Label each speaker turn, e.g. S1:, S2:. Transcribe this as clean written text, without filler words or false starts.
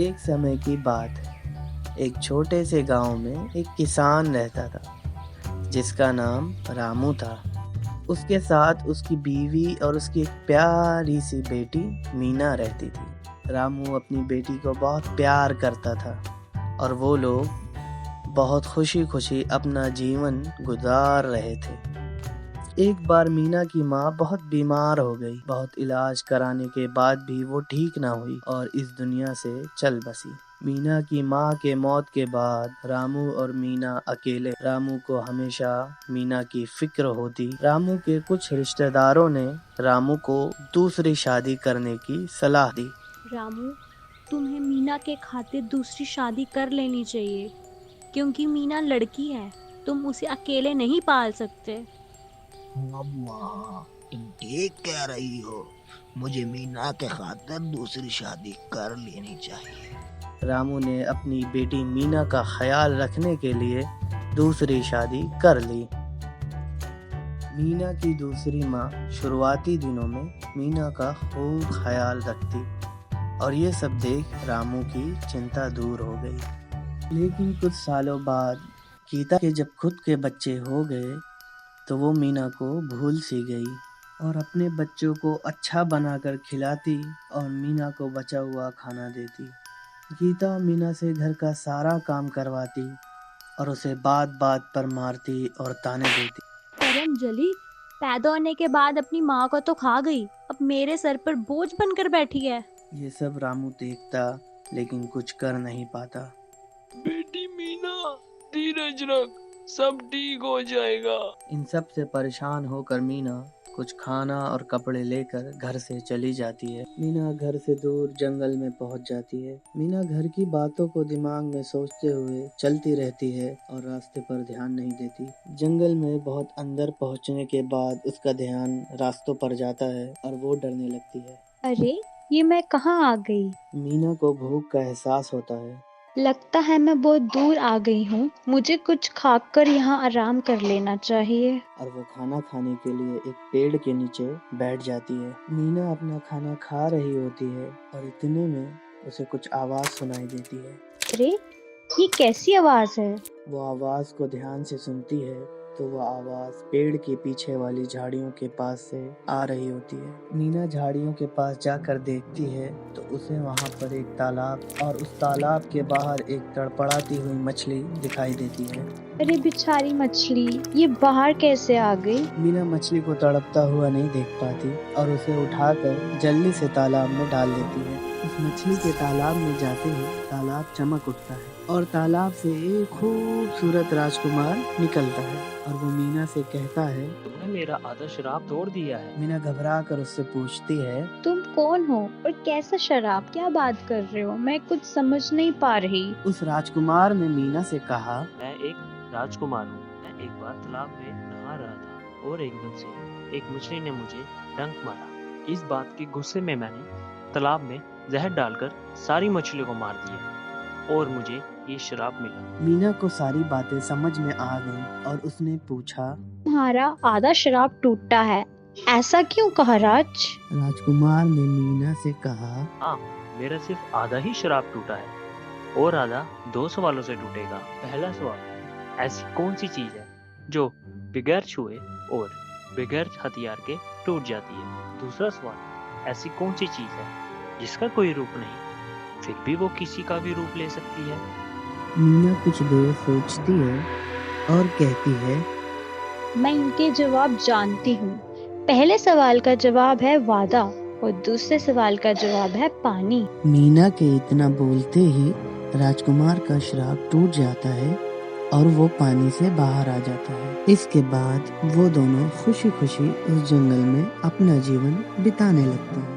S1: एक समय की बात है। एक छोटे से गांव में एक किसान रहता था जिसका नाम रामू था। उसके साथ उसकी बीवी और उसकी एक प्यारी सी बेटी मीना रहती थी। रामू अपनी बेटी को बहुत प्यार करता था और वो लोग बहुत खुशी खुशी अपना जीवन गुजार रहे थे। एक बार मीना की माँ बहुत बीमार हो गई। बहुत इलाज कराने के बाद भी वो ठीक ना हुई और इस दुनिया से चल बसी। मीना की माँ के मौत के बाद रामू और मीना अकेले। रामू को हमेशा मीना की फिक्र होती। रामू के कुछ रिश्तेदारों ने रामू को दूसरी शादी करने की सलाह दी।
S2: रामू, तुम्हें मीना के खातिर दूसरी शादी कर लेनी चाहिए, क्योंकि मीना लड़की है, तुम उसे अकेले नहीं पाल सकते।
S3: अम्मा, तुम ठीक कह रही हो। मुझे मीना के खातिर दूसरी शादी कर लेनी चाहिए।
S1: रामू ने अपनी बेटी मीना का ख्याल रखने के लिए दूसरी शादी कर ली। मीना की दूसरी माँ शुरुआती दिनों में मीना का खूब ख्याल रखती और ये सब देख रामू की चिंता दूर हो गई। लेकिन कुछ सालों बाद गीता के जब खुद के बच्चे हो गए तो वो मीना को भूल सी गई और अपने बच्चों को अच्छा बनाकर खिलाती और मीना को बचा हुआ खाना देती। गीता मीना से घर का सारा काम करवाती और उसे बात बात पर मारती और ताने देती।
S2: पर अंजलि, पैदा होने के बाद अपनी माँ को तो खा गई, अब मेरे सर पर बोझ बनकर बैठी है।
S1: ये सब रामू देखता लेकिन कुछ कर नहीं पाता।
S4: बेटी मीना, धीरज रख, सब ठीक हो जाएगा।
S1: इन सब से परेशान होकर मीना कुछ खाना और कपड़े लेकर घर से चली जाती है। मीना घर से दूर जंगल में पहुंच जाती है। मीना घर की बातों को दिमाग में सोचते हुए चलती रहती है और रास्ते पर ध्यान नहीं देती। जंगल में बहुत अंदर पहुंचने के बाद उसका ध्यान रास्तों पर जाता है और वो डरने लगती है।
S2: अरे, ये मैं कहाँ आ गई?
S1: मीना को भूख का एहसास होता है।
S2: लगता है मैं बहुत दूर आ गई हूँ। मुझे कुछ खाकर यहाँ आराम कर लेना चाहिए।
S1: और वो खाना खाने के लिए एक पेड़ के नीचे बैठ जाती है। मीना अपना खाना खा रही होती है और इतने में उसे कुछ आवाज सुनाई देती है।
S2: अरे, ये कैसी आवाज है?
S1: वो आवाज को ध्यान से सुनती है तो वो आवाज पेड़ के पीछे वाली झाड़ियों के पास से आ रही होती है। मीना झाड़ियों के पास जाकर देखती है तो उसे वहाँ पर एक तालाब और उस तालाब के बाहर एक तड़पड़ाती हुई मछली दिखाई देती है।
S2: अरे बेचारी मछली, ये बाहर कैसे आ गई?
S1: मीना मछली को तड़पता हुआ नहीं देख पाती और उसे उठाकर जल्दी से तालाब में डाल देती है। उस मछली के तालाब में जाते ही तालाब चमक उठता है और तालाब से एक खूबसूरत राजकुमार निकलता है और वो मीना से कहता है,
S4: तुमने मेरा आधा शराब तोड़ दिया है।
S1: मीना घबरा कर उससे पूछती है,
S2: तुम कौन हो और कैसा शराब? क्या बात कर रहे हो? मैं कुछ समझ नहीं पा रही।
S1: उस राजकुमार ने मीना से कहा,
S4: मैं एक राजकुमार हूँ। मैं एक बार तालाब में नहा रहा था और एकदम से एक मछली ने मुझे डंक मारा। इस बात के गुस्से में मैंने तालाब में जहर डालकर सारी मछलियों को मार दिया और मुझे ये शराब मिला।
S1: मीना को सारी बातें समझ में आ गईं और उसने पूछा,
S2: तुम्हारा आधा शराब टूटा है, ऐसा क्यों कहा राज?
S1: राजकुमार ने मीना से कहा,
S4: हाँ, मेरा सिर्फ आधा ही शराब टूटा है और आधा 2 सवालों से टूटेगा। पहला सवाल, ऐसी कौन सी चीज है जो बगैर छुए और बगैर हथियार के टूट जाती है? दूसरा सवाल, ऐसी कौन सी चीज है जिसका कोई रूप नहीं फिर भी वो किसी का भी रूप ले सकती है?
S1: मीना कुछ देर सोचती है और कहती है,
S2: मैं इनके जवाब जानती हूँ। पहले सवाल का जवाब है वादा और दूसरे सवाल का जवाब है पानी।
S1: मीना के इतना बोलते ही राजकुमार का श्राप टूट जाता है और वो पानी से बाहर आ जाता है। इसके बाद वो दोनों खुशी खुशी उस जंगल में अपना जीवन बिताने लगते हैं।